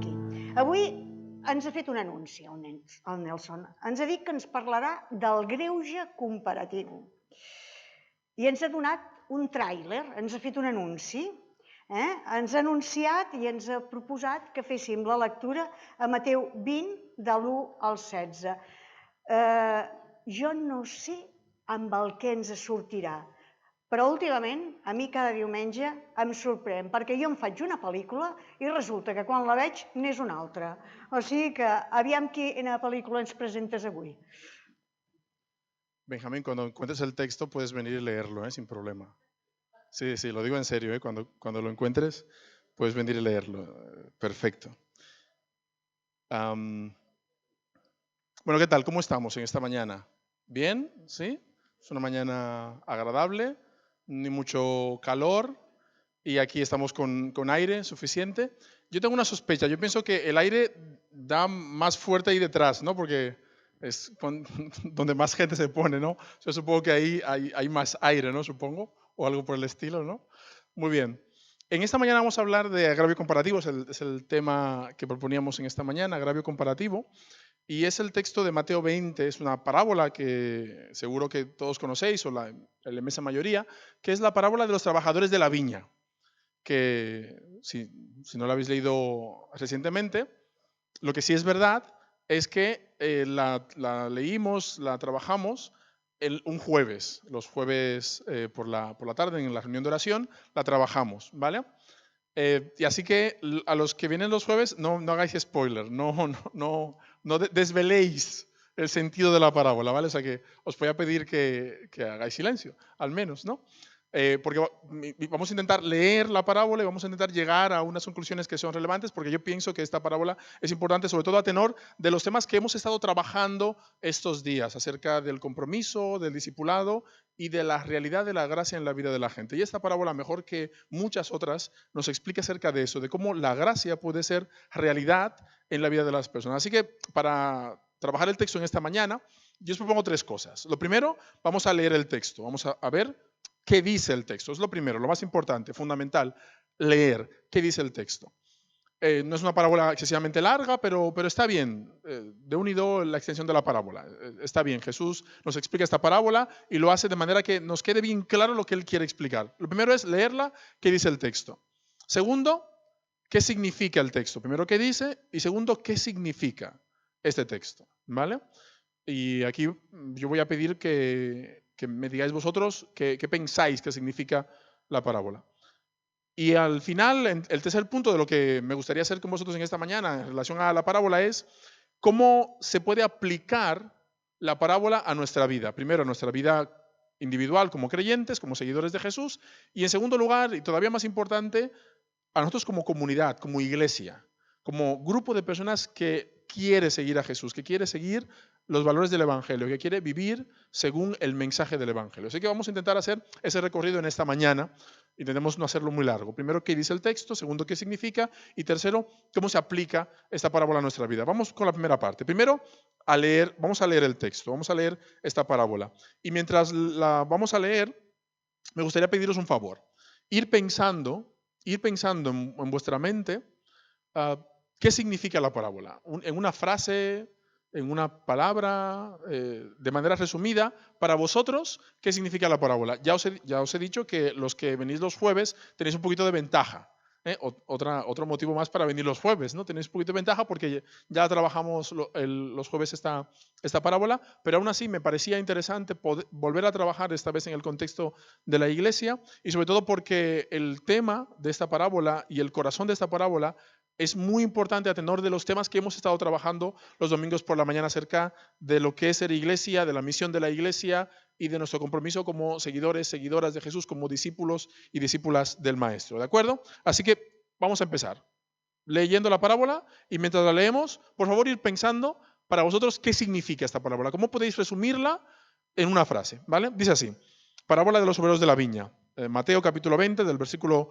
aquí. Avui ens ha fet un anunci, el Nelson. Ens ha dit que ens parlarà del greuge comparatiu. I ens ha donat un tràiler, ens ha fet un anunci. Ens ha anunciat i ens ha proposat que féssim la lectura a Mateu 20, de l'1 al 16. Jo no sé amb el que ens sortirà, però últimament, a mi cada diumenge em sorprèn, perquè jo em faig una pel·lícula i resulta que quan la veig n'és una altra. O sigui que aviam quina pel·lícula ens presentes avui. Benjamín, cuando encuentres el texto puedes venir y leerlo, sin problema. Sí, lo digo en serio, cuando lo encuentres puedes venir y leerlo. Perfecto. Bueno, ¿qué tal? ¿Cómo estamos en esta mañana? ¿Bien? ¿Sí? Es una mañana agradable, ni mucho calor y aquí estamos con aire suficiente. Yo tengo una sospecha, yo pienso que el aire da más fuerte ahí detrás, ¿no? Porque es donde más gente se pone, ¿no? Yo supongo que ahí hay más aire, ¿no? Supongo, o algo por el estilo, ¿no? Muy bien. En esta mañana vamos a hablar de agravio comparativo, es el tema que proponíamos en esta mañana, agravio comparativo. Y es el texto de Mateo 20, es una parábola que seguro que todos conocéis, o la inmensa mayoría, que es la parábola de los trabajadores de la viña, que si no la habéis leído recientemente, lo que sí es verdad es que la leímos, la trabajamos un jueves, los jueves por la tarde en la reunión de oración, la trabajamos, ¿vale? Y así que a los que vienen los jueves, no hagáis spoiler, no desveléis el sentido de la parábola, ¿vale? O sea que os voy a pedir que hagáis silencio, al menos, ¿no? Porque vamos a intentar leer la parábola y vamos a intentar llegar a unas conclusiones que son relevantes, porque yo pienso que esta parábola es importante, sobre todo a tenor de los temas que hemos estado trabajando estos días, acerca del compromiso, del discipulado y de la realidad de la gracia en la vida de la gente. Y esta parábola, mejor que muchas otras, nos explica acerca de eso, de cómo la gracia puede ser realidad en la vida de las personas. Así que para trabajar el texto en esta mañana, yo os propongo tres cosas. Lo primero, vamos a leer el texto, vamos a ver qué dice el texto. Es lo primero, lo más importante, fundamental, leer qué dice el texto. No es una parábola excesivamente larga, pero está bien. De unido la extensión de la parábola. Está bien, Jesús nos explica esta parábola y lo hace de manera que nos quede bien claro lo que Él quiere explicar. Lo primero es leerla, qué dice el texto. Segundo, qué significa el texto. Primero, qué dice, y segundo, qué significa este texto. ¿Vale? Y aquí yo voy a pedir que me digáis vosotros qué pensáis que significa la parábola. Y al final, el tercer punto de lo que me gustaría hacer con vosotros en esta mañana en relación a la parábola es cómo se puede aplicar la parábola a nuestra vida. Primero, a nuestra vida individual como creyentes, como seguidores de Jesús, y en segundo lugar, y todavía más importante, a nosotros como comunidad, como iglesia, como grupo de personas que quiere seguir a Jesús, que quiere seguir los valores del Evangelio, que quiere vivir según el mensaje del Evangelio. Así que vamos a intentar hacer ese recorrido en esta mañana. Intentemos no hacerlo muy largo. Primero, qué dice el texto. Segundo, qué significa. Y tercero, cómo se aplica esta parábola a nuestra vida. Vamos con la primera parte. Primero, vamos a leer el texto. Vamos a leer esta parábola. Y mientras la vamos a leer, me gustaría pediros un favor. Ir pensando en vuestra mente qué significa la parábola. En una frase, en una palabra, de manera resumida, para vosotros, ¿qué significa la parábola? Ya os he dicho que los que venís los jueves tenéis un poquito de ventaja. Otro motivo más para venir los jueves, ¿no? Tenéis un poquito de ventaja porque ya trabajamos los jueves esta parábola, pero aún así me parecía interesante volver a trabajar esta vez en el contexto de la iglesia y sobre todo porque el tema de esta parábola y el corazón de esta parábola es muy importante a tenor de los temas que hemos estado trabajando los domingos por la mañana acerca de lo que es ser iglesia, de la misión de la iglesia y de nuestro compromiso como seguidores, seguidoras de Jesús, como discípulos y discípulas del Maestro. ¿De acuerdo? Así que vamos a empezar leyendo la parábola y mientras la leemos, por favor ir pensando para vosotros qué significa esta parábola. ¿Cómo podéis resumirla en una frase? ¿Vale? Dice así, parábola de los obreros de la viña. Mateo capítulo 20, del versículo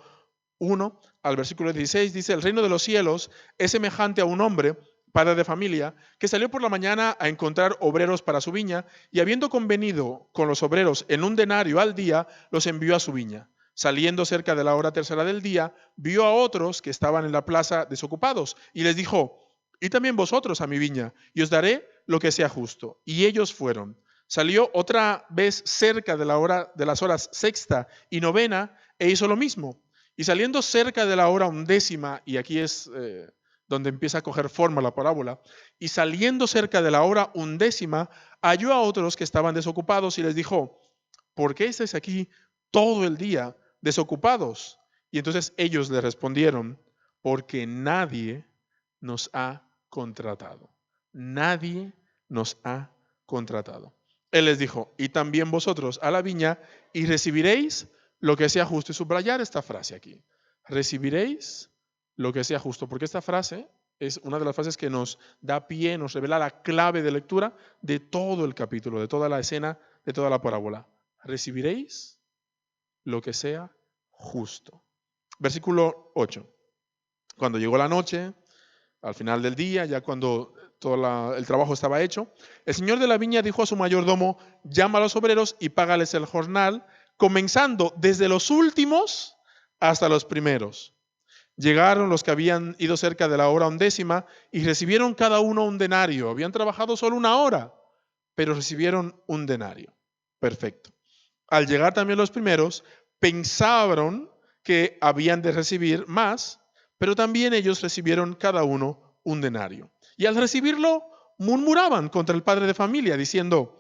1 al versículo 16, dice: el reino de los cielos es semejante a un hombre, padre de familia, que salió por la mañana a encontrar obreros para su viña y habiendo convenido con los obreros en un denario al día, los envió a su viña. Saliendo cerca de la hora tercera del día, vio a otros que estaban en la plaza desocupados y les dijo, y también vosotros a mi viña, y os daré lo que sea justo. Y ellos fueron. Salió otra vez cerca de las horas sexta y novena e hizo lo mismo. Y saliendo cerca de la hora undécima, y aquí es donde empieza a coger forma la parábola, y saliendo cerca de la hora undécima, halló a otros que estaban desocupados y les dijo, ¿por qué estáis aquí todo el día desocupados? Y entonces ellos le respondieron, porque nadie nos ha contratado. Nadie nos ha contratado. Él les dijo, y también vosotros a la viña, y recibiréis lo que sea justo. Y subrayar esta frase aquí. Recibiréis lo que sea justo, porque esta frase es una de las frases que nos da pie, nos revela la clave de lectura de todo el capítulo, de toda la escena, de toda la parábola. Recibiréis lo que sea justo. Versículo 8. Cuando llegó la noche, al final del día, ya cuando todo el trabajo estaba hecho, el señor de la viña dijo a su mayordomo, llama a los obreros y págales el jornal, comenzando desde los últimos hasta los primeros. Llegaron los que habían ido cerca de la hora undécima y recibieron cada uno un denario. Habían trabajado solo una hora, pero recibieron un denario. Perfecto. Al llegar también los primeros, pensaron que habían de recibir más, pero también ellos recibieron cada uno un denario. Y al recibirlo, murmuraban contra el padre de familia, diciendo,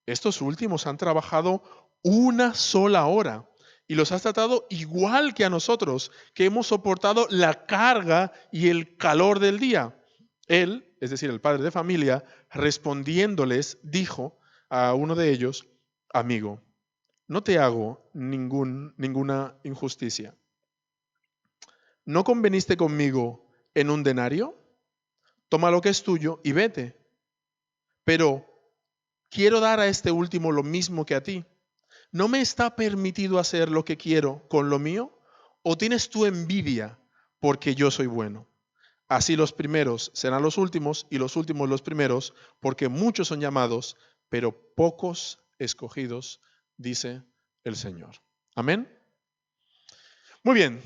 estos últimos han trabajado una sola hora y los has tratado igual que a nosotros, que hemos soportado la carga y el calor del día. Él, es decir, el padre de familia, respondiéndoles, dijo a uno de ellos, amigo, no te hago ninguna injusticia. ¿No conveniste conmigo en un denario? Toma lo que es tuyo y vete. Pero quiero dar a este último lo mismo que a ti. ¿No me está permitido hacer lo que quiero con lo mío? ¿O tienes tú envidia porque yo soy bueno? Así los primeros serán los últimos y los últimos los primeros, porque muchos son llamados, pero pocos escogidos, dice el Señor. Amén. Muy bien.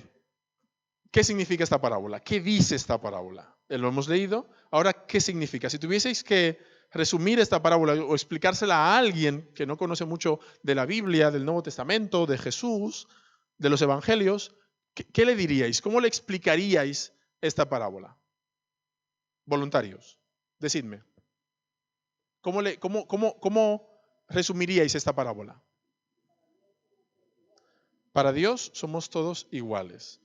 ¿Qué significa esta parábola? ¿Qué dice esta parábola? Lo hemos leído. Ahora, ¿qué significa? Si tuvieseis que resumir esta parábola o explicársela a alguien que no conoce mucho de la Biblia, del Nuevo Testamento, de Jesús, de los Evangelios, ¿qué le diríais? ¿Cómo le explicaríais esta parábola? Voluntarios, decidme. ¿Cómo resumiríais esta parábola? Para Dios somos todos iguales.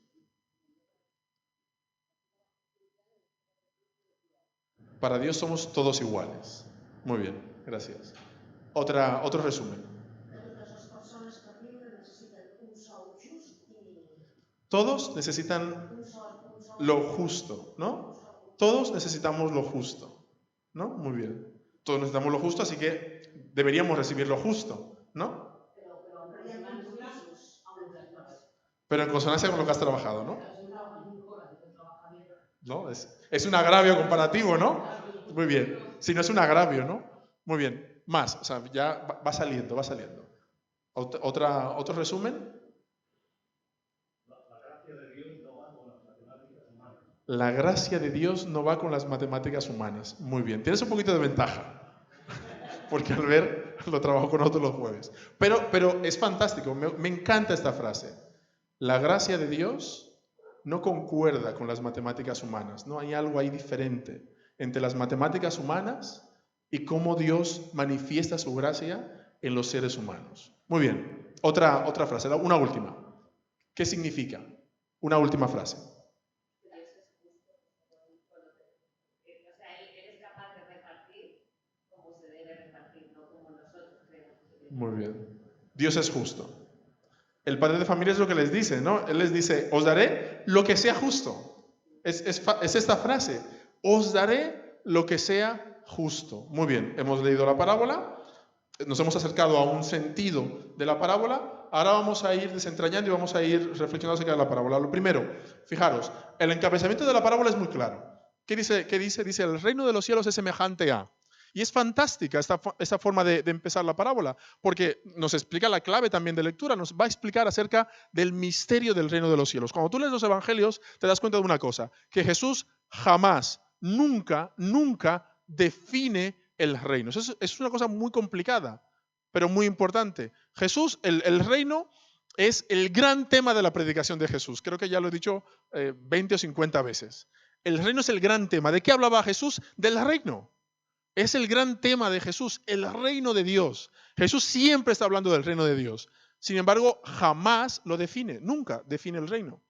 Para Dios somos todos iguales. Muy bien, gracias. Otro resumen. Todos necesitan lo justo, ¿no? Todos necesitamos lo justo, ¿no? Muy bien. Todos necesitamos lo justo, así que deberíamos recibir lo justo, ¿no? Pero en consonancia con lo que has trabajado, ¿no? ¿No? Es un agravio comparativo, ¿no? Muy bien. Si no es un agravio, ¿no? Muy bien. Más, o sea, ya va saliendo. ¿Otro resumen? La gracia de Dios no va con las matemáticas humanas. Muy bien. Tienes un poquito de ventaja. Porque al ver, lo trabajo con otros los jueves. Pero es fantástico. Me encanta esta frase. La gracia de Dios no concuerda con las matemáticas humanas. No hay algo ahí diferente entre las matemáticas humanas y cómo Dios manifiesta su gracia en los seres humanos. Muy bien. Otra frase, una última. ¿Qué significa? Una última frase. Muy bien. Dios es justo. El padre de familia es lo que les dice, ¿no? Él les dice, os daré lo que sea justo. Es esta frase, os daré lo que sea justo. Muy bien, hemos leído la parábola, nos hemos acercado a un sentido de la parábola, ahora vamos a ir desentrañando y vamos a ir reflexionando acerca de la parábola. Lo primero, fijaros, el encabezamiento de la parábola es muy claro. ¿Qué dice? Dice, el reino de los cielos es semejante a... Y es fantástica esta forma de empezar la parábola, porque nos explica la clave también de lectura, nos va a explicar acerca del misterio del reino de los cielos. Cuando tú lees los evangelios, te das cuenta de una cosa, que Jesús jamás, nunca define el reino. Eso es una cosa muy complicada, pero muy importante. Jesús, el reino es el gran tema de la predicación de Jesús. Creo que ya lo he dicho 20 o 50 veces. El reino es el gran tema. ¿De qué hablaba Jesús? Del reino. Es el gran tema de Jesús, el reino de Dios. Jesús siempre está hablando del reino de Dios. Sin embargo, jamás lo define, nunca define el reino.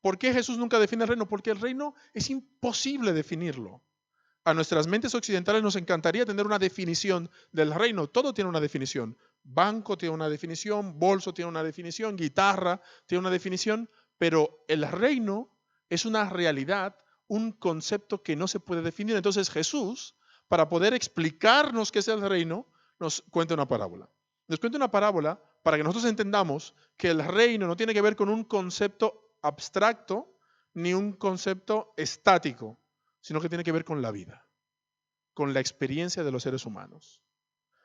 ¿Por qué Jesús nunca define el reino? Porque el reino es imposible definirlo. A nuestras mentes occidentales nos encantaría tener una definición del reino. Todo tiene una definición. Banco tiene una definición, bolso tiene una definición, guitarra tiene una definición, pero el reino es una realidad, un concepto que no se puede definir. Entonces Jesús, para poder explicarnos qué es el reino, nos cuenta una parábola. Nos cuenta una parábola para que nosotros entendamos que el reino no tiene que ver con un concepto abstracto ni un concepto estático, sino que tiene que ver con la vida, con la experiencia de los seres humanos.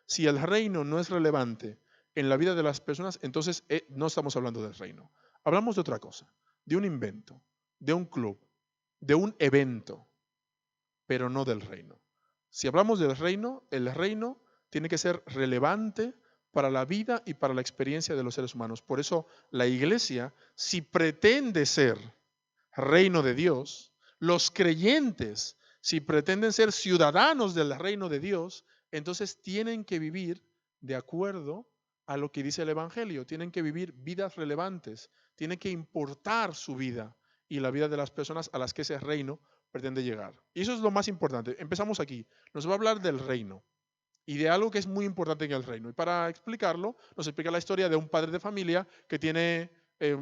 Si el reino no es relevante en la vida de las personas, entonces no estamos hablando del reino. Hablamos de otra cosa, de un invento, de un club, de un evento, pero no del reino. Si hablamos del reino, el reino tiene que ser relevante para la vida y para la experiencia de los seres humanos. Por eso la iglesia, si pretende ser reino de Dios, los creyentes, si pretenden ser ciudadanos del reino de Dios, entonces tienen que vivir de acuerdo a lo que dice el Evangelio, tienen que vivir vidas relevantes, tienen que importar su vida y la vida de las personas a las que ese reino pretende llegar. Y eso es lo más importante. Empezamos aquí. Nos va a hablar del reino y de algo que es muy importante en el reino. Y para explicarlo, nos explica la historia de un padre de familia que tiene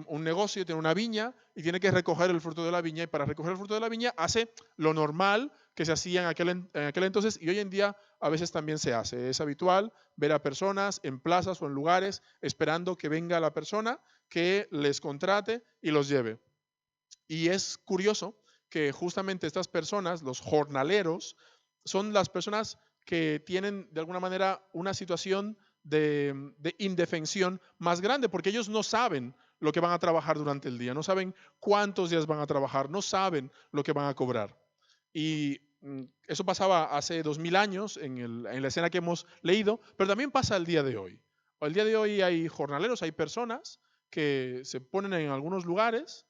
un negocio, tiene una viña y tiene que recoger el fruto de la viña. Y para recoger el fruto de la viña hace lo normal que se hacía en aquel entonces y hoy en día a veces también se hace. Es habitual ver a personas en plazas o en lugares esperando que venga la persona que les contrate y los lleve. Y es curioso que justamente estas personas, los jornaleros, son las personas que tienen de alguna manera una situación de indefensión más grande, porque ellos no saben lo que van a trabajar durante el día, no saben cuántos días van a trabajar, no saben lo que van a cobrar. Y eso pasaba hace 2000 años en la escena que hemos leído, pero también pasa el día de hoy. El día de hoy hay jornaleros, hay personas que se ponen en algunos lugares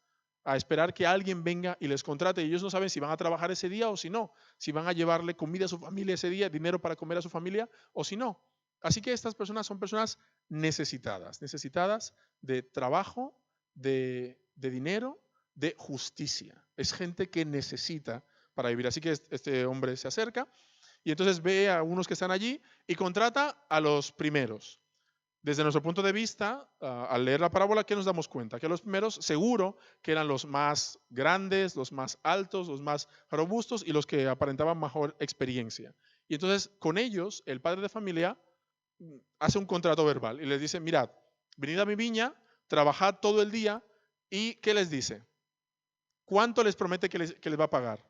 a esperar que alguien venga y les contrate y ellos no saben si van a trabajar ese día o si no, si van a llevarle comida a su familia ese día, dinero para comer a su familia o si no. Así que estas personas son personas necesitadas de trabajo, de dinero, de justicia. Es gente que necesita para vivir. Así que este hombre se acerca y entonces ve a unos que están allí y contrata a los primeros. Desde nuestro punto de vista, al leer la parábola, ¿qué nos damos cuenta? Que los primeros seguro que eran los más grandes, los más altos, los más robustos y los que aparentaban mejor experiencia. Y entonces con ellos, el padre de familia hace un contrato verbal y les dice, mirad, venid a mi viña, trabajad todo el día y ¿qué les dice? ¿Cuánto les promete que les va a pagar?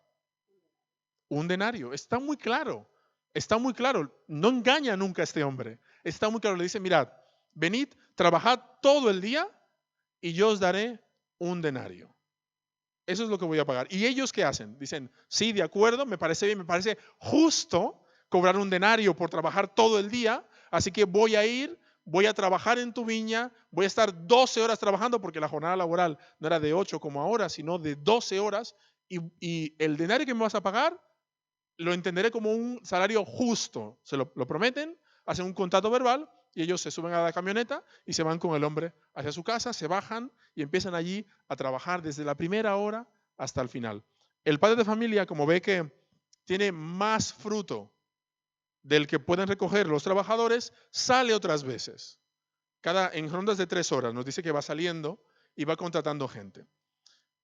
Un denario. Está muy claro. Está muy claro. No engaña nunca a este hombre. Está muy claro. Le dice, mirad, venid, trabajad todo el día y yo os daré un denario. Eso es lo que voy a pagar. ¿Y ellos qué hacen? Dicen, sí, de acuerdo, me parece bien, me parece justo cobrar un denario por trabajar todo el día, así que voy a ir, voy a trabajar en tu viña, voy a estar 12 horas trabajando porque la jornada laboral no era de 8 como ahora, sino de 12 horas y el denario que me vas a pagar lo entenderé como un salario justo. Se lo prometen, hacen un contrato verbal y ellos se suben a la camioneta y se van con el hombre hacia su casa, se bajan y empiezan allí a trabajar desde la primera hora hasta el final. El padre de familia, como ve que tiene más fruto del que pueden recoger los trabajadores, sale otras veces. En rondas de 3 horas nos dice que va saliendo y va contratando gente.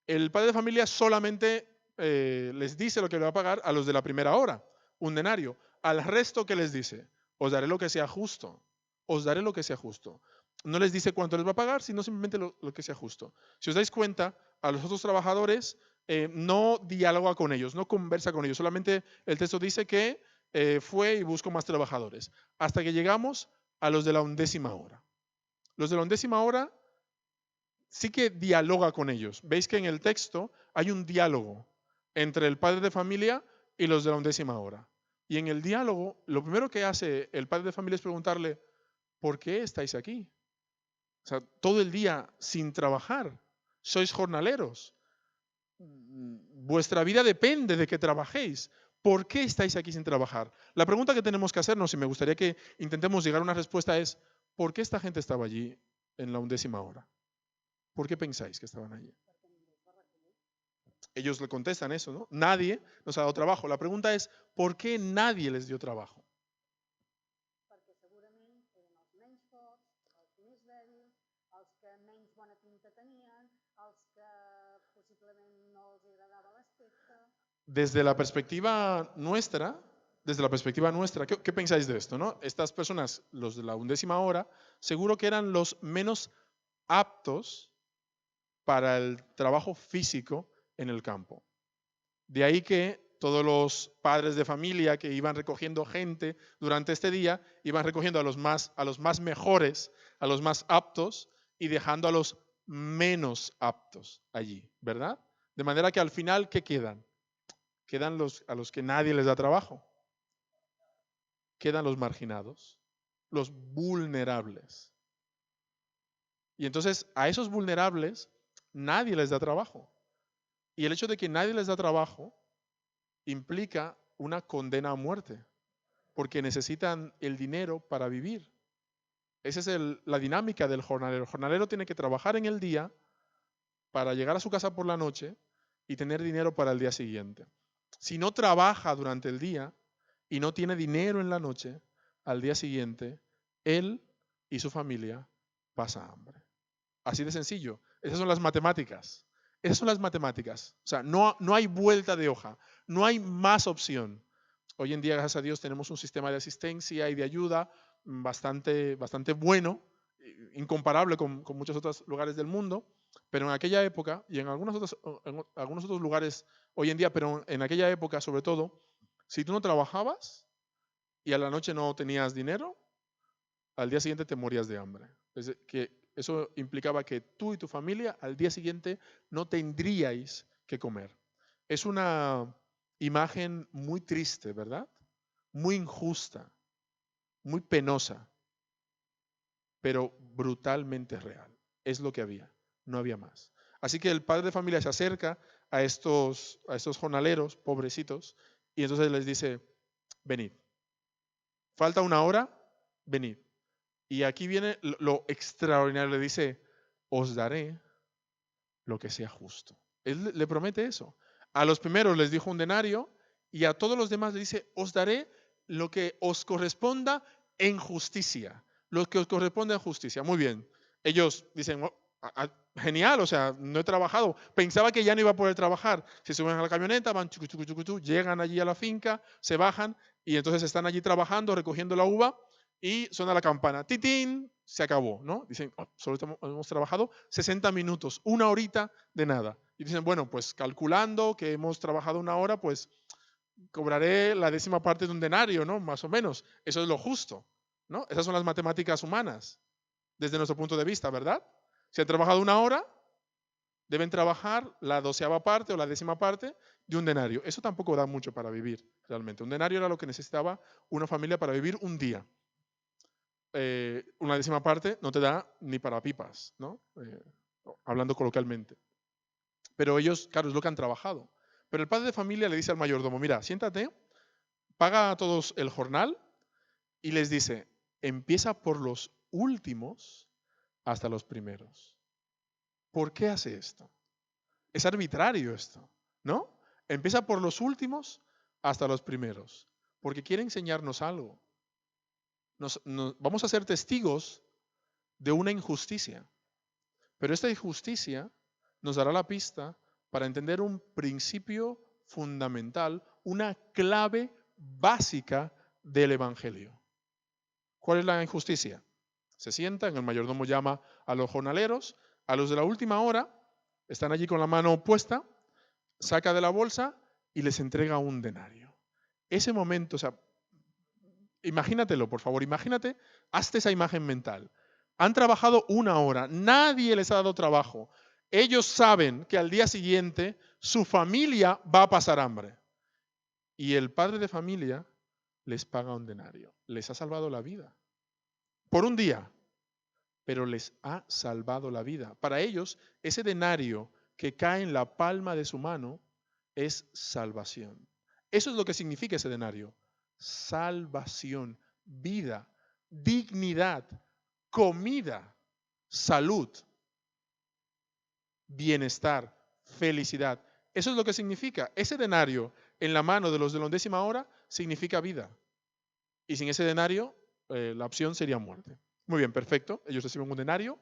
El padre de familia solamente les dice lo que le va a pagar a los de la primera hora, un denario. Al resto, ¿qué les dice? Os daré lo que sea justo. Os daré lo que sea justo. No les dice cuánto les va a pagar, sino simplemente lo que sea justo. Si os dais cuenta, a los otros trabajadores no dialoga con ellos, no conversa con ellos. Solamente el texto dice que fue y buscó más trabajadores. Hasta que llegamos a los de la 11ª hora. Los de la 11ª hora sí que dialoga con ellos. Veis que en el texto hay un diálogo entre el padre de familia y los de la 11ª hora. Y en el diálogo, lo primero que hace el padre de familia es preguntarle, ¿por qué estáis aquí? O sea, todo el día sin trabajar. Sois jornaleros. Vuestra vida depende de que trabajéis. ¿Por qué estáis aquí sin trabajar? La pregunta que tenemos que hacernos, y me gustaría que intentemos llegar a una respuesta, es ¿por qué esta gente estaba allí en la 11ª hora? ¿Por qué pensáis que estaban allí? Ellos le contestan eso, ¿no? Nadie nos ha dado trabajo. La pregunta es ¿por qué nadie les dio trabajo? Perquè segurament eren els menys forts, els més dèbils, els que menys bona pinta tenien, els que possiblement no els agradava l'aspecte. Desde la perspectiva nuestra, ¿qué pensáis de esto, no? Estas personas, los de la 11ª hora, seguro que eran los menos aptos para el trabajo físico en el campo. De ahí que todos los padres de familia que iban recogiendo gente durante este día, iban recogiendo a los más mejores, a los más aptos y dejando a los menos aptos allí, ¿verdad? De manera que al final, ¿qué quedan? Quedan a los que nadie les da trabajo. Quedan los marginados, los vulnerables. Y entonces a esos vulnerables nadie les da trabajo. Y el hecho de que nadie les da trabajo implica una condena a muerte, porque necesitan el dinero para vivir. Esa es la dinámica del jornalero. El jornalero tiene que trabajar en el día para llegar a su casa por la noche y tener dinero para el día siguiente. Si no trabaja durante el día y no tiene dinero en la noche, al día siguiente, él y su familia pasan hambre. Así de sencillo. Esas son las matemáticas. Esas son las matemáticas. O sea, no hay vuelta de hoja. No hay más opción. Hoy en día, gracias a Dios, tenemos un sistema de asistencia y de ayuda bastante bueno, incomparable con muchos otros lugares del mundo. Pero en aquella época, y en algunos otros lugares hoy en día, pero en aquella época sobre todo, si tú no trabajabas y a la noche no tenías dinero, al día siguiente te morías de hambre. Es decir, que eso implicaba que tú y tu familia al día siguiente no tendríais que comer. Es una imagen muy triste, ¿verdad? Muy injusta, muy penosa, pero brutalmente real. Es lo que había, no había más. Así que el padre de familia se acerca a estos jornaleros, pobrecitos, y entonces les dice, venid. Falta una hora, venid. Y aquí viene lo extraordinario, le dice, os daré lo que sea justo. Él le promete eso. A los primeros les dijo un denario y a todos los demás le dice, os daré lo que os corresponda en justicia. Lo que os corresponde en justicia. Muy bien. Ellos dicen, oh, genial, o sea, no he trabajado. Pensaba que ya no iba a poder trabajar. Se suben a la camioneta, van, llegan allí a la finca, se bajan y entonces están allí trabajando, recogiendo la uva. Y suena la campana, titín, se acabó, ¿no? Dicen, oh, solo hemos trabajado 60 minutos, una horita de nada. Y dicen, bueno, pues calculando que hemos trabajado una hora, pues cobraré la 10ª parte de un denario, ¿no? Más o menos. Eso es lo justo, ¿no? Esas son las matemáticas humanas, desde nuestro punto de vista, ¿verdad? Si han trabajado una hora, deben trabajar la 12ª parte o la 10ª parte de un denario. Eso tampoco da mucho para vivir, realmente. Un denario era lo que necesitaba una familia para vivir un día. Una 10ª parte no te da ni para pipas, ¿no? Hablando coloquialmente. Pero ellos, claro, es lo que han trabajado. Pero el padre de familia le dice al mayordomo, mira, siéntate, paga a todos el jornal y les dice, empieza por los últimos hasta los primeros. ¿Por qué hace esto? Es arbitrario esto, ¿no? Empieza por los últimos hasta los primeros, porque quiere enseñarnos algo. Vamos a ser testigos de una injusticia, pero esta injusticia nos dará la pista para entender un principio fundamental, una clave básica del Evangelio. ¿Cuál es la injusticia? Se sientan, el mayordomo llama a los jornaleros, a los de la última hora, están allí con la mano puesta, saca de la bolsa y les entrega un denario. Ese momento, o sea, Imagínatelo, por favor, imagínate, hazte esa imagen mental. Han trabajado 1 hora, nadie les ha dado trabajo. Ellos saben que al día siguiente su familia va a pasar hambre. Y el padre de familia les paga un denario. Les ha salvado la vida. Por un día, pero les ha salvado la vida. Para ellos, ese denario que cae en la palma de su mano es salvación. Eso es lo que significa ese denario. Salvación, vida, dignidad, comida, salud, bienestar, felicidad. Eso es lo que significa. Ese denario en la mano de los de la 1ª hora significa vida. Y sin ese denario, la opción sería muerte. Muy bien, perfecto. Ellos reciben un denario,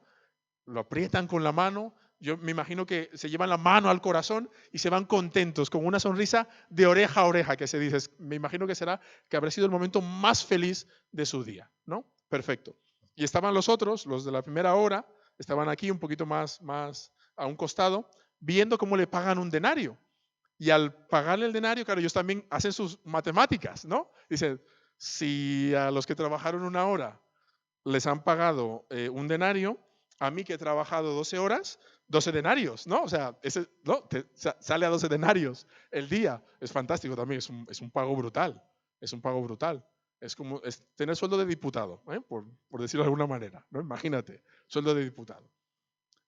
lo aprietan con la mano. Yo me imagino que se llevan la mano al corazón y se van contentos, con una sonrisa de oreja a oreja, que se dice. Me imagino que será que habrá sido el momento más feliz de su día, ¿no? Perfecto. Y estaban los otros, los de la 1ª hora, estaban aquí un poquito más a un costado, viendo cómo le pagan un denario. Y al pagarle el denario, claro, ellos también hacen sus matemáticas, ¿no? Dicen, si a los que trabajaron 1 hora les han pagado un denario, a mí que he trabajado 12 horas, 12 denarios, ¿no? O sea, ¿no? Sale a 12 denarios el día. Es fantástico también, es un pago brutal. Es un pago brutal. Es como tener sueldo de diputado, por decirlo de alguna manera, ¿no? Imagínate, sueldo de diputado.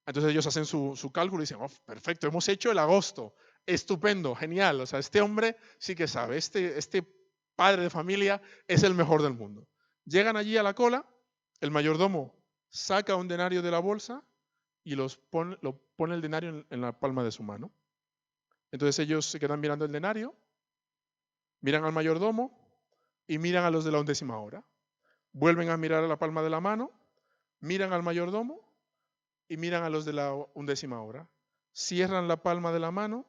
Entonces ellos hacen su cálculo y dicen, oh, perfecto, hemos hecho el agosto. Estupendo, genial. O sea, este hombre sí que sabe, este padre de familia es el mejor del mundo. Llegan allí a la cola, el mayordomo saca un denario de la bolsa y lo pone el denario en la palma de su mano. Entonces ellos se quedan mirando el denario, miran al mayordomo y miran a los de la 1ª hora. Vuelven a mirar a la palma de la mano, miran al mayordomo y miran a los de la 1ª hora. Cierran la palma de la mano,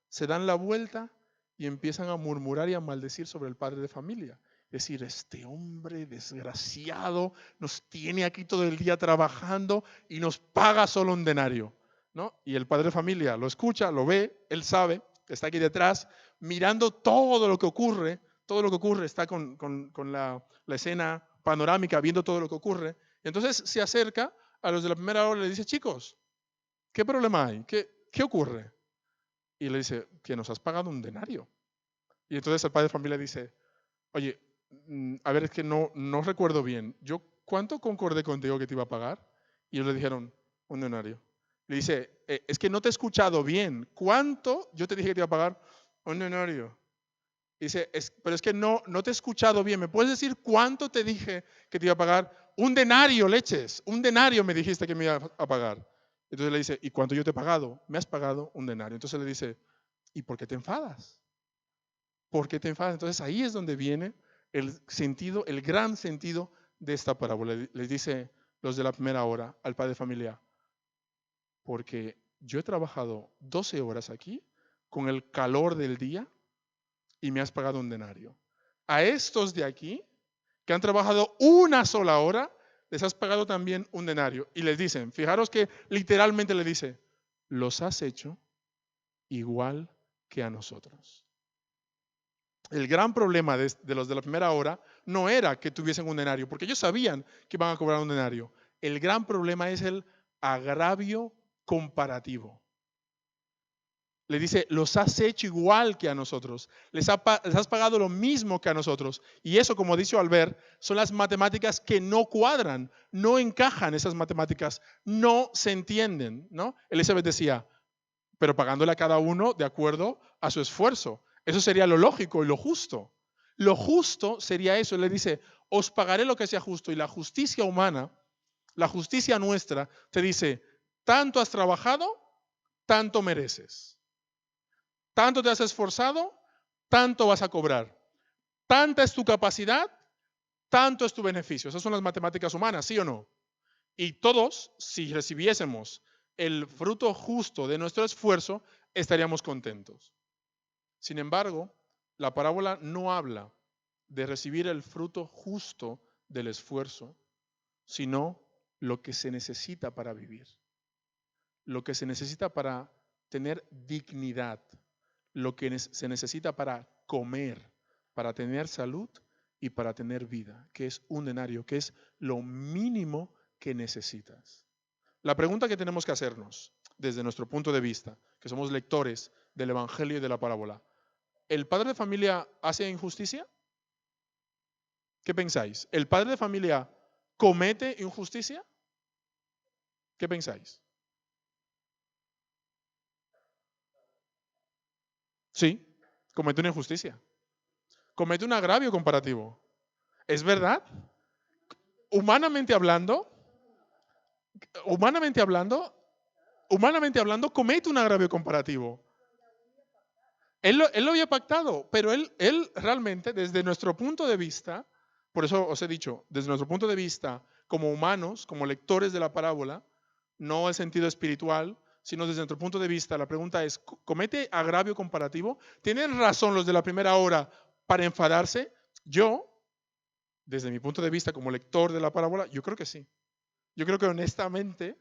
se dan la vuelta y empiezan a murmurar y a maldecir sobre el padre de familia. Es decir, este hombre desgraciado nos tiene aquí todo el día trabajando y nos paga solo un denario, ¿no? Y el padre de familia lo escucha, lo ve, él sabe que está aquí detrás, mirando todo lo que ocurre, está con la escena panorámica, viendo todo lo que ocurre. Entonces se acerca a los de la 1ª hora y le dice, chicos, ¿qué problema hay? ¿Qué ocurre? Y le dice, que nos has pagado un denario. Y entonces el padre de familia dice, oye, a ver, es que no recuerdo bien. ¿Yo cuánto concordé contigo que te iba a pagar? Y ellos le dijeron, un denario. Le dice, es que no te he escuchado bien. ¿Cuánto yo te dije que te iba a pagar? Un denario. Dice, pero es que no te he escuchado bien. ¿Me puedes decir cuánto te dije que te iba a pagar? Un denario, leches. Un denario me dijiste que me iba a pagar. Entonces le dice, ¿y cuánto yo te he pagado? Me has pagado un denario. Entonces le dice, ¿y por qué te enfadas? ¿Por qué te enfadas? Entonces ahí es donde viene el sentido, el gran sentido de esta parábola. Les dice los de la 1ª hora al padre de familia, porque yo he trabajado 12 horas aquí con el calor del día y me has pagado un denario. A estos de aquí, que han trabajado 1 sola hora, les has pagado también un denario. Y les dicen, fijaros que literalmente le dice, los has hecho igual que a nosotros. El gran problema de los de la 1ª hora no era que tuviesen un denario, porque ellos sabían que iban a cobrar un denario. El gran problema es el agravio comparativo. Le dice, los has hecho igual que a nosotros, les has pagado lo mismo que a nosotros. Y eso, como dice Albert, son las matemáticas que no cuadran, no encajan esas matemáticas, no se entienden, ¿no? Elizabeth decía, pero pagándole a cada uno de acuerdo a su esfuerzo. Eso sería lo lógico y lo justo. Lo justo sería eso. Le dice, os pagaré lo que sea justo. Y la justicia humana, la justicia nuestra, te dice, tanto has trabajado, tanto mereces. Tanto te has esforzado, tanto vas a cobrar. Tanta es tu capacidad, tanto es tu beneficio. Esas son las matemáticas humanas, ¿sí o no? Y todos, si recibiésemos el fruto justo de nuestro esfuerzo, estaríamos contentos. Sin embargo, la parábola no habla de recibir el fruto justo del esfuerzo, sino lo que se necesita para vivir, lo que se necesita para tener dignidad, lo que se necesita para comer, para tener salud y para tener vida, que es un denario, que es lo mínimo que necesitas. La pregunta que tenemos que hacernos desde nuestro punto de vista, que somos lectores del Evangelio y de la parábola, ¿el padre de familia hace injusticia? ¿Qué pensáis? ¿El padre de familia comete injusticia? ¿Qué pensáis? Sí, comete una injusticia. Comete un agravio comparativo. ¿Es verdad? Humanamente hablando, humanamente hablando, humanamente hablando, comete un agravio comparativo. Él lo había pactado, pero él realmente, desde nuestro punto de vista, por eso os he dicho, desde nuestro punto de vista, como humanos, como lectores de la parábola, no el sentido espiritual, sino desde nuestro punto de vista, la pregunta es, ¿comete agravio comparativo? ¿Tienen razón los de la primera hora para enfadarse? Yo, desde mi punto de vista como lector de la parábola, yo creo que sí. Yo creo que honestamente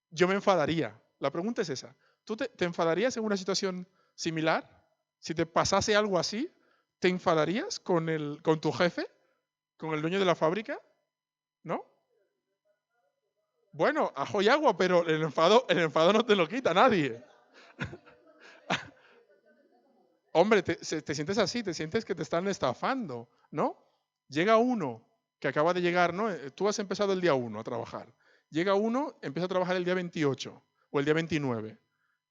yo me enfadaría. La pregunta es esa. ¿Tú te enfadarías en una situación similar? Si te pasase algo así, ¿te enfadarías con tu jefe? ¿Con el dueño de la fábrica? ¿No? Bueno, ajo y agua, pero el enfado no te lo quita nadie. Hombre, te sientes así, te sientes que te están estafando, ¿no? Llega uno que acaba de llegar, ¿no? Tú has empezado el día 1 a trabajar. Llega uno, empieza a trabajar el día 28 o el día 29.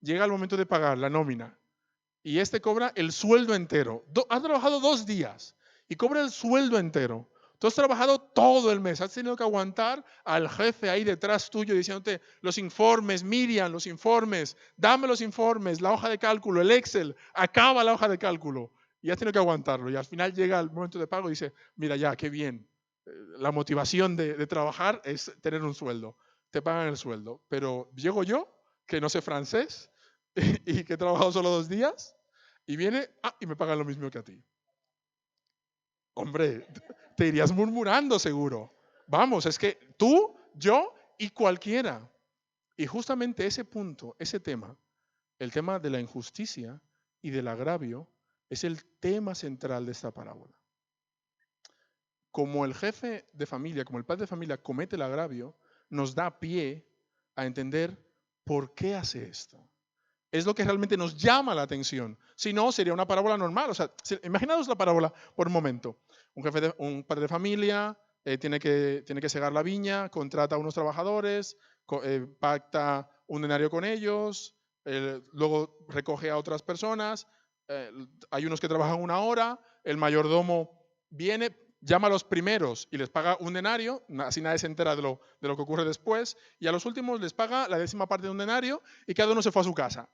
Llega el momento de pagar la nómina y este cobra el sueldo entero. Ha trabajado 2 días y cobra el sueldo entero. Tú has trabajado todo el mes, has tenido que aguantar al jefe ahí detrás tuyo diciéndote los informes, Miriam, los informes, dame los informes, la hoja de cálculo, el Excel, acaba la hoja de cálculo. Y has tenido que aguantarlo. Y al final llega el momento de pago y dice, mira ya, qué bien. La motivación de trabajar es tener un sueldo. Te pagan el sueldo. Pero llego yo, que no sé francés y que he trabajado solo 2 días, y viene, y me pagan lo mismo que a ti. Hombre, te irías murmurando seguro. Vamos, es que tú, yo y cualquiera. Y justamente ese punto, ese tema, el tema de la injusticia y del agravio, es el tema central de esta parábola. Como el jefe de familia, como el padre de familia comete el agravio, nos da pie a entender por qué hace esto. Es lo que realmente nos llama la atención. Si no, sería una parábola normal. O sea, imaginaos la parábola por un momento. Un padre de familia tiene que segar la viña, contrata a unos trabajadores, pacta un denario con ellos, luego recoge a otras personas, hay unos que trabajan 1 hora, el mayordomo viene, llama a los primeros y les paga un denario, así nadie se entera de lo que ocurre después, y a los últimos les paga la 10ª parte de un denario y cada uno se fue a su casa.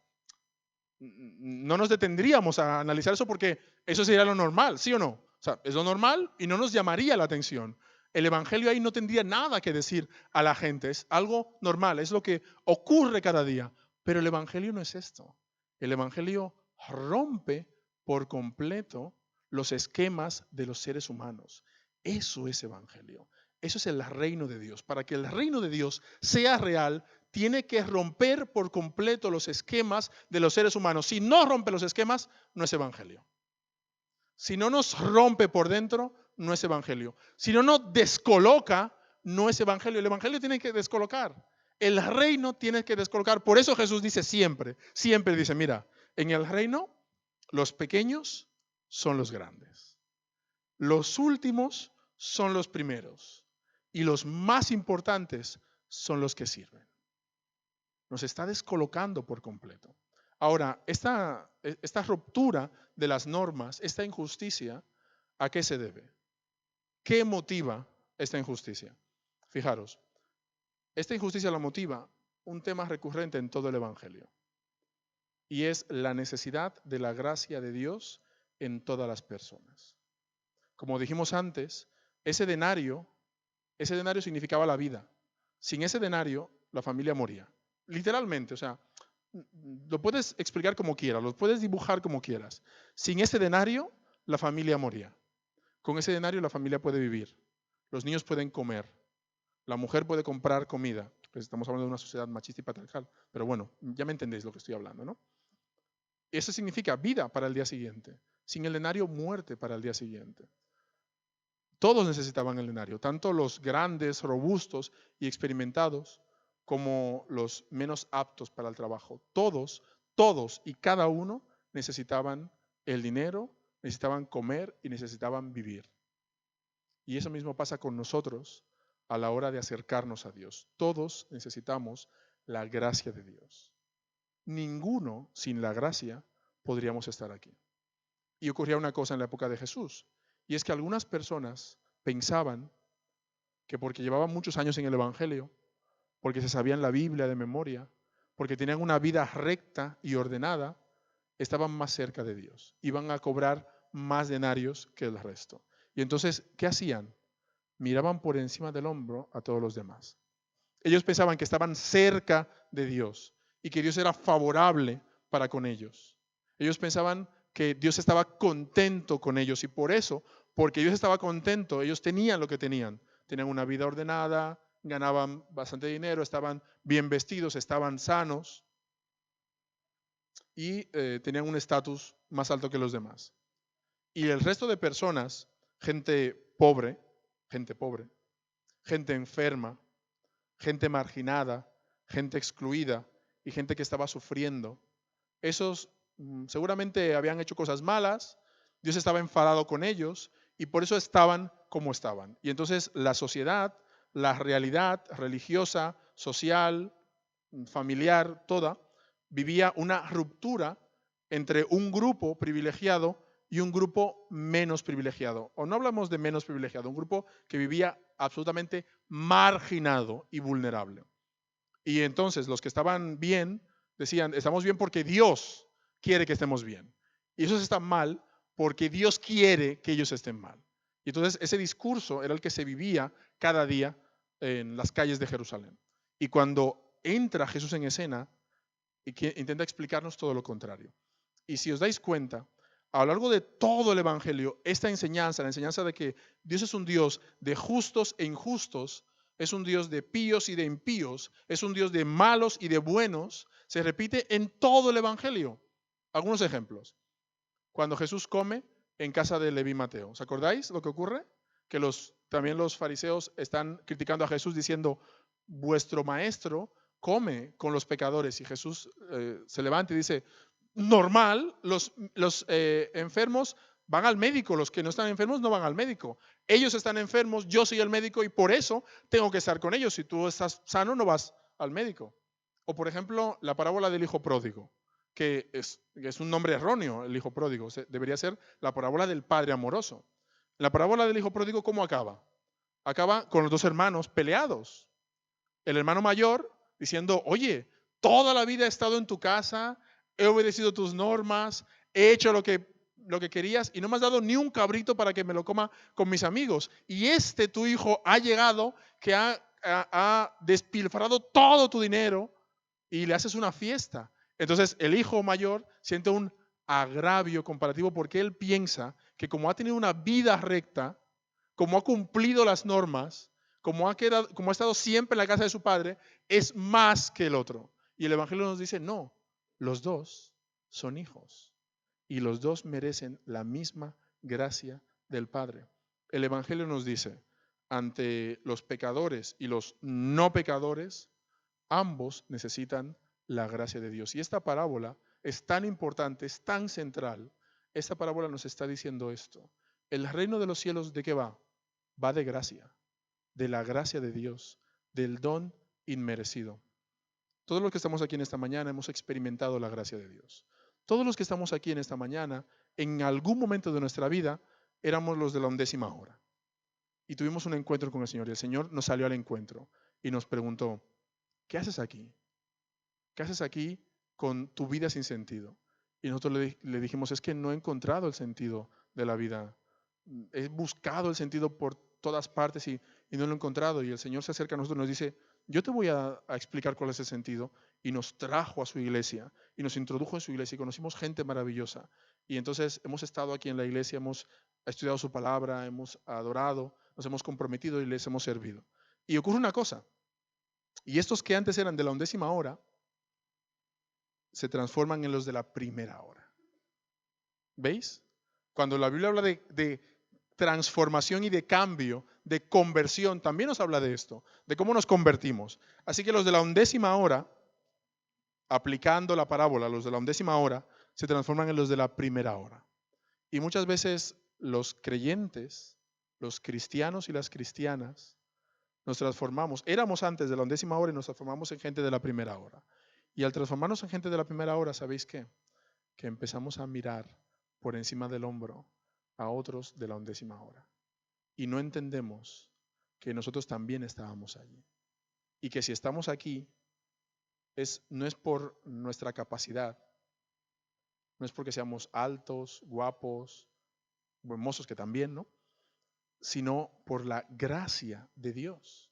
No nos detendríamos a analizar eso porque eso sería lo normal, ¿sí o no? O sea, es lo normal y no nos llamaría la atención. El Evangelio ahí no tendría nada que decir a la gente, es algo normal, es lo que ocurre cada día. Pero el Evangelio no es esto. El Evangelio rompe por completo los esquemas de los seres humanos. Eso es Evangelio. Eso es el reino de Dios. Para que el reino de Dios sea real, tiene que romper por completo los esquemas de los seres humanos. Si no rompe los esquemas, no es evangelio. Si no nos rompe por dentro, no es evangelio. Si no nos descoloca, no es evangelio. El evangelio tiene que descolocar. El reino tiene que descolocar. Por eso Jesús dice siempre, siempre dice, mira, en el reino los pequeños son los grandes. Los últimos son los primeros. Y los más importantes son los que sirven. Nos está descolocando por completo. Ahora, esta ruptura de las normas, esta injusticia, ¿a qué se debe? ¿Qué motiva esta injusticia? Fijaros, esta injusticia la motiva un tema recurrente en todo el Evangelio, y es la necesidad de la gracia de Dios en todas las personas. Como dijimos antes, ese denario significaba la vida. Sin ese denario, la familia moría. Literalmente, o sea, lo puedes explicar como quieras, lo puedes dibujar como quieras. Sin ese denario, la familia moría. Con ese denario, la familia puede vivir. Los niños pueden comer. La mujer puede comprar comida. Pues estamos hablando de una sociedad machista y patriarcal. Pero bueno, ya me entendéis lo que estoy hablando, ¿no? Eso significa vida para el día siguiente. Sin el denario, muerte para el día siguiente. todos necesitaban el denario, tanto los grandes, robustos y experimentados como los menos aptos para el trabajo. Todos y cada uno necesitaban el dinero, necesitaban comer y necesitaban vivir. Y eso mismo pasa con nosotros a la hora de acercarnos a Dios. Todos necesitamos la gracia de Dios. Ninguno sin la gracia podríamos estar aquí. Y ocurría una cosa en la época de Jesús, y es que algunas personas pensaban que porque llevaban muchos años en el Evangelio, porque se sabían la Biblia de memoria, porque tenían una vida recta y ordenada, estaban más cerca de Dios, iban a cobrar más denarios que el resto. Y entonces, ¿qué hacían? Miraban por encima del hombro a todos los demás. Ellos pensaban que estaban cerca de Dios y que Dios era favorable para con ellos. Ellos pensaban que Dios estaba contento con ellos y por eso, porque Dios estaba contento, ellos tenían lo que tenían. Tenían una vida ordenada, ganaban bastante dinero, estaban bien vestidos, estaban sanos y tenían un estatus más alto que los demás. Y el resto de personas, gente pobre, gente enferma, gente marginada, gente excluida y gente que estaba sufriendo, esos seguramente habían hecho cosas malas, Dios estaba enfadado con ellos y por eso estaban como estaban. Y entonces la sociedad, la realidad religiosa, social, familiar, toda, vivía una ruptura entre un grupo privilegiado y un grupo menos privilegiado. O no hablamos de menos privilegiado, un grupo que vivía absolutamente marginado y vulnerable. Y entonces los que estaban bien decían, estamos bien porque Dios quiere que estemos bien. Y esos están mal porque Dios quiere que ellos estén mal. Y entonces ese discurso era el que se vivía cada día en las calles de Jerusalén. Y cuando entra Jesús en escena, intenta explicarnos todo lo contrario. Y si os dais cuenta, a lo largo de todo el Evangelio, esta enseñanza, la enseñanza de que Dios es un Dios de justos e injustos, es un Dios de píos y de impíos, es un Dios de malos y de buenos, se repite en todo el Evangelio. Algunos ejemplos. Cuando Jesús come en casa de Leví Mateo, ¿os acordáis lo que ocurre? Que también los fariseos están criticando a Jesús diciendo, vuestro maestro come con los pecadores. Y Jesús se levanta y dice, normal, los enfermos van al médico, los que no están enfermos no van al médico. Ellos están enfermos, yo soy el médico y por eso tengo que estar con ellos. Si tú estás sano, no vas al médico. O por ejemplo, la parábola del hijo pródigo, que es un nombre erróneo, el hijo pródigo. Debería ser la parábola del padre amoroso. La parábola del hijo pródigo, ¿cómo acaba? Acaba con los dos hermanos peleados. El hermano mayor diciendo, oye, toda la vida he estado en tu casa, he obedecido tus normas, he hecho lo que querías y no me has dado ni un cabrito para que me lo coma con mis amigos. Y tu hijo ha llegado que ha despilfarrado todo tu dinero y le haces una fiesta. Entonces el hijo mayor siente un agravio comparativo porque él piensa que como ha tenido una vida recta, como ha cumplido las normas, como ha estado siempre en la casa de su padre, es más que el otro. Y el Evangelio nos dice, no, los dos son hijos y los dos merecen la misma gracia del Padre. El Evangelio nos dice, ante los pecadores y los no pecadores, ambos necesitan la gracia de Dios. Y esta parábola es tan importante, es tan central. Esta parábola nos está diciendo esto. El reino de los cielos, ¿de qué va? Va de gracia, de la gracia de Dios, del don inmerecido. Todos los que estamos aquí en esta mañana hemos experimentado la gracia de Dios. Todos los que estamos aquí en esta mañana, en algún momento de nuestra vida, éramos los de la 11ª hora. Y tuvimos un encuentro con el Señor. Y el Señor nos salió al encuentro y nos preguntó, ¿qué haces aquí? ¿Qué haces aquí con tu vida sin sentido? Y nosotros le dijimos, es que no he encontrado el sentido de la vida. He buscado el sentido por todas partes y no lo he encontrado. Y el Señor se acerca a nosotros y nos dice, yo te voy a explicar cuál es el sentido. Y nos trajo a su iglesia y nos introdujo en su iglesia y conocimos gente maravillosa. Y entonces hemos estado aquí en la iglesia, hemos estudiado su palabra, hemos adorado, nos hemos comprometido y les hemos servido. Y ocurre una cosa, y estos que antes eran de la 11ª hora, se transforman en los de la 1ª hora. ¿Veis? Cuando la Biblia habla de transformación y de cambio, de conversión, también nos habla de esto, de cómo nos convertimos. Así que los de la 11ª hora, aplicando la parábola, los de la 11ª hora, se transforman en los de la primera hora. Y muchas veces los creyentes, los cristianos y las cristianas, nos transformamos. Éramos antes de la 11ª hora y nos transformamos en gente de la primera hora. Y al transformarnos en gente de la primera hora, ¿sabéis qué? Que empezamos a mirar por encima del hombro a otros de la 11ª hora. Y no entendemos que nosotros también estábamos allí. Y que si estamos aquí, no es por nuestra capacidad, no es porque seamos altos, guapos, hermosos, que también, ¿no? Sino por la gracia de Dios.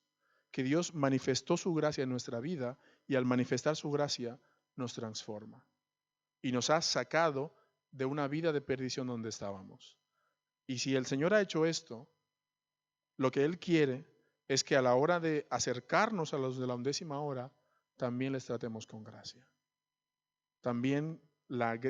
Que Dios manifestó su gracia en nuestra vida y al manifestar su gracia nos transforma. Y nos ha sacado de una vida de perdición donde estábamos. Y si el Señor ha hecho esto, lo que Él quiere es que a la hora de acercarnos a los de la 11ª hora, también les tratemos con gracia. También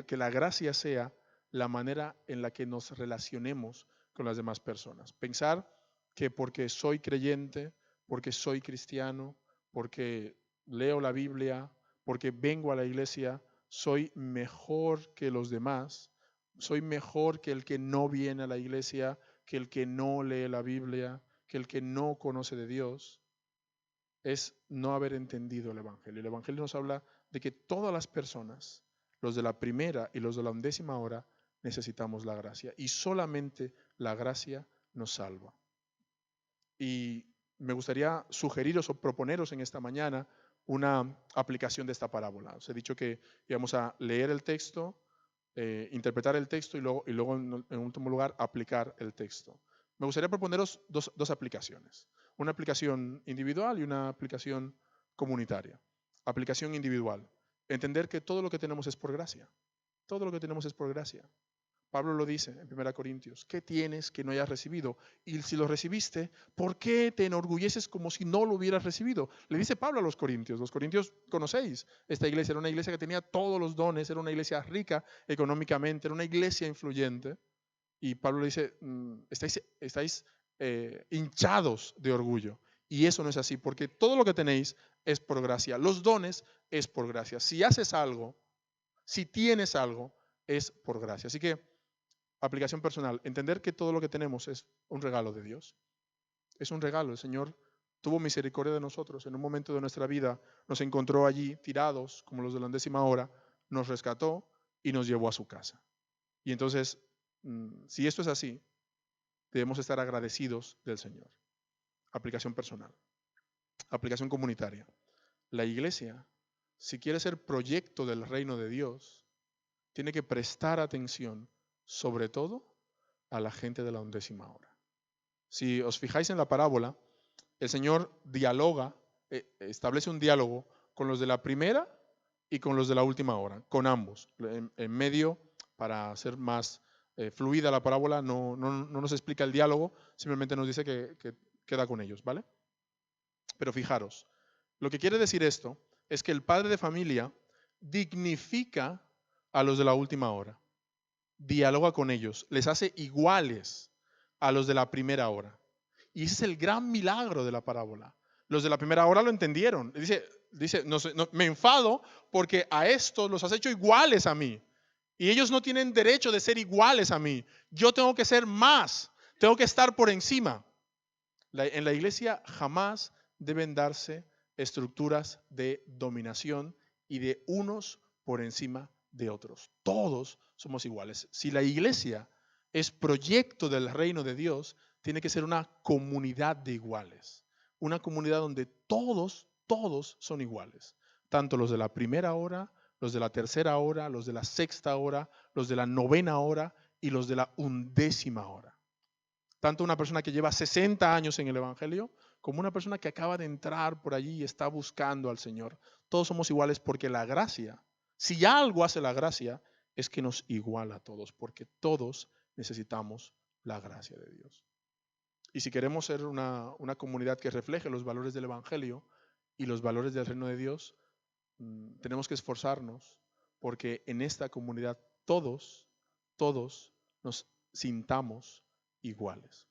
que la gracia sea la manera en la que nos relacionemos con las demás personas. Pensar que porque soy creyente, porque soy cristiano, porque leo la Biblia, porque vengo a la iglesia, soy mejor que los demás, soy mejor que el que no viene a la iglesia, que el que no lee la Biblia, que el que no conoce de Dios, es no haber entendido el Evangelio. El Evangelio nos habla de que todas las personas, los de la primera y los de la 11ª hora, necesitamos la gracia. Y solamente la gracia nos salva. Y me gustaría sugeriros o proponeros en esta mañana una aplicación de esta parábola. Os he dicho que íbamos a leer el texto, interpretar el texto y luego en último lugar aplicar el texto. Me gustaría proponeros dos aplicaciones. Una aplicación individual y una aplicación comunitaria. Aplicación individual. Entender que todo lo que tenemos es por gracia. Todo lo que tenemos es por gracia. Pablo lo dice en 1 Corintios. ¿Qué tienes que no hayas recibido? Y si lo recibiste, ¿por qué te enorgulleces como si no lo hubieras recibido? Le dice Pablo a los corintios. Los corintios conocéis esta iglesia. Era una iglesia que tenía todos los dones. Era una iglesia rica económicamente. Era una iglesia influyente. Y Pablo le dice, estáis hinchados de orgullo. Y eso no es así, porque todo lo que tenéis es por gracia. Los dones es por gracia. Si haces algo, si tienes algo, es por gracia. Así que, aplicación personal, entender que todo lo que tenemos es un regalo de Dios. Es un regalo. El Señor tuvo misericordia de nosotros. En un momento de nuestra vida nos encontró allí tirados, como los de la 11ª hora, nos rescató y nos llevó a su casa. Y entonces, si esto es así, debemos estar agradecidos del Señor. Aplicación personal. Aplicación comunitaria. La iglesia, si quiere ser proyecto del reino de Dios, tiene que prestar atención, sobre todo, a la gente de la 11ª hora. Si os fijáis en la parábola, el Señor dialoga, establece un diálogo con los de la primera y con los de la última hora, con ambos. En medio, para hacer más fluida la parábola, no nos explica el diálogo, simplemente nos dice que queda con ellos, ¿vale? Pero fijaros, lo que quiere decir esto es que el padre de familia dignifica a los de la última hora, dialoga con ellos, les hace iguales a los de la primera hora. Y ese es el gran milagro de la parábola. Los de la primera hora lo entendieron. Dice me enfado porque a estos los has hecho iguales a mí. Y ellos no tienen derecho de ser iguales a mí. Yo tengo que ser más, tengo que estar por encima. En la iglesia jamás deben darse estructuras de dominación y de unos por encima de otros. Todos somos iguales. Si la iglesia es proyecto del reino de Dios, tiene que ser una comunidad de iguales. Una comunidad donde todos son iguales. Tanto los de la primera hora, los de la tercera hora, los de la sexta hora, los de la 9ª hora y los de la 11ª hora. Tanto una persona que lleva 60 años en el Evangelio como una persona que acaba de entrar por allí y está buscando al Señor. Todos somos iguales porque la gracia, si algo hace la gracia, es que nos iguala a todos, porque todos necesitamos la gracia de Dios. Y si queremos ser una comunidad que refleje los valores del Evangelio y los valores del reino de Dios, tenemos que esforzarnos porque en esta comunidad todos nos sintamos iguales.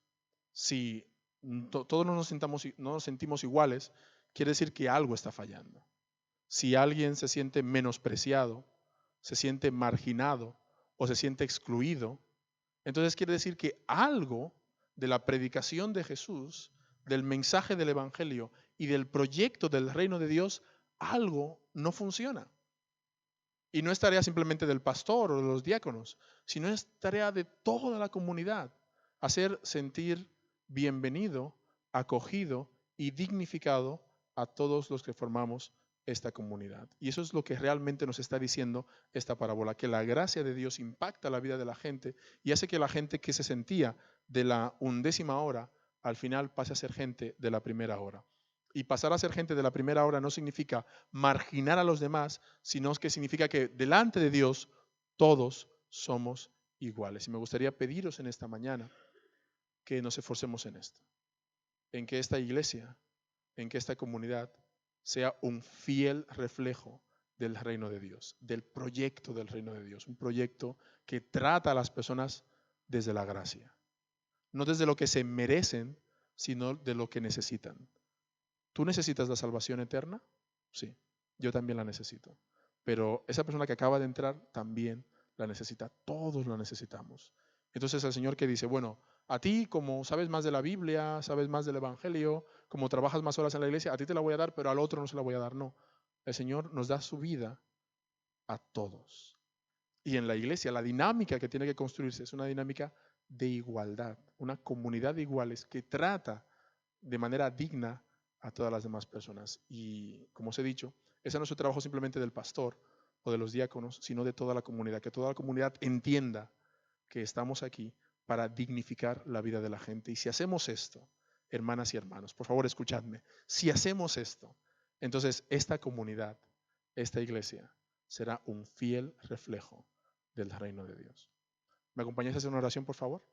Si todos no nos sentimos iguales, quiere decir que algo está fallando. Si alguien se siente menospreciado, se siente marginado o se siente excluido, entonces quiere decir que algo de la predicación de Jesús, del mensaje del Evangelio y del proyecto del reino de Dios, algo no funciona. Y no es tarea simplemente del pastor o de los diáconos, sino es tarea de toda la comunidad, hacer sentir bienvenido, acogido y dignificado a todos los que formamos esta comunidad. Y eso es lo que realmente nos está diciendo esta parábola, que la gracia de Dios impacta la vida de la gente y hace que la gente que se sentía de la 11ª hora, al final pase a ser gente de la primera hora. Y pasar a ser gente de la primera hora no significa marginar a los demás, sino que significa que delante de Dios todos somos iguales. Y me gustaría pediros en esta mañana que nos esforcemos en esto, en que esta iglesia, en que esta comunidad sea un fiel reflejo del reino de Dios, del proyecto del reino de Dios, un proyecto que trata a las personas desde la gracia, no desde lo que se merecen, sino de lo que necesitan. ¿Tú necesitas la salvación eterna? Sí, yo también la necesito. Pero esa persona que acaba de entrar también la necesita. Todos la necesitamos. Entonces el Señor que dice, bueno, a ti como sabes más de la Biblia, sabes más del Evangelio, como trabajas más horas en la iglesia, a ti te la voy a dar, pero al otro no se la voy a dar. No, el Señor nos da su vida a todos. Y en la iglesia la dinámica que tiene que construirse es una dinámica de igualdad, una comunidad de iguales que trata de manera digna a todas las demás personas. Y como os he dicho, ese no es el trabajo simplemente del pastor o de los diáconos, sino de toda la comunidad, que toda la comunidad entienda que estamos aquí para dignificar la vida de la gente. Y si hacemos esto, hermanas y hermanos, por favor escuchadme, si hacemos esto, entonces esta comunidad, esta iglesia, será un fiel reflejo del reino de Dios. ¿Me acompañáis a hacer una oración, por favor?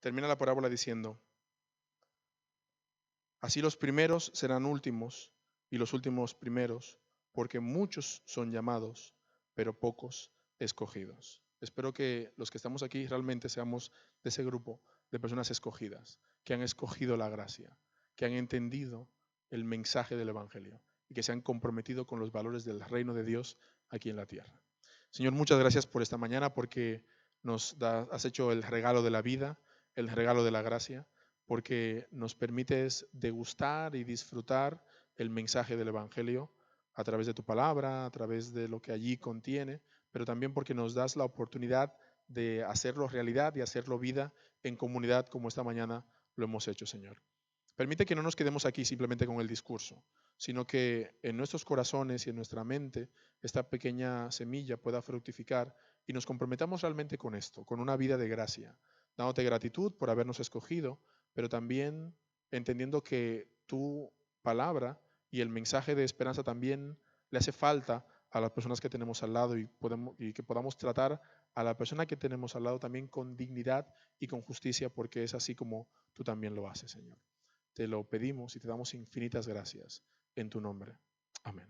Termina la parábola diciendo, así los primeros serán últimos y los últimos primeros, porque muchos son llamados, pero pocos escogidos. Espero que los que estamos aquí realmente seamos de ese grupo de personas escogidas, que han escogido la gracia, que han entendido el mensaje del Evangelio y que se han comprometido con los valores del reino de Dios aquí en la tierra. Señor, muchas gracias por esta mañana porque has hecho el regalo de la vida, el regalo de la gracia, porque nos permites degustar y disfrutar el mensaje del Evangelio a través de tu palabra, a través de lo que allí contiene, pero también porque nos das la oportunidad de hacerlo realidad y hacerlo vida en comunidad como esta mañana lo hemos hecho, Señor. Permite que no nos quedemos aquí simplemente con el discurso, sino que en nuestros corazones y en nuestra mente esta pequeña semilla pueda fructificar y nos comprometamos realmente con esto, con una vida de gracia, dándote gratitud por habernos escogido, pero también entendiendo que tu palabra y el mensaje de esperanza también le hace falta a las personas que tenemos al lado y que podamos tratar a la persona que tenemos al lado también con dignidad y con justicia, porque es así como tú también lo haces, Señor. Te lo pedimos y te damos infinitas gracias en tu nombre. Amén.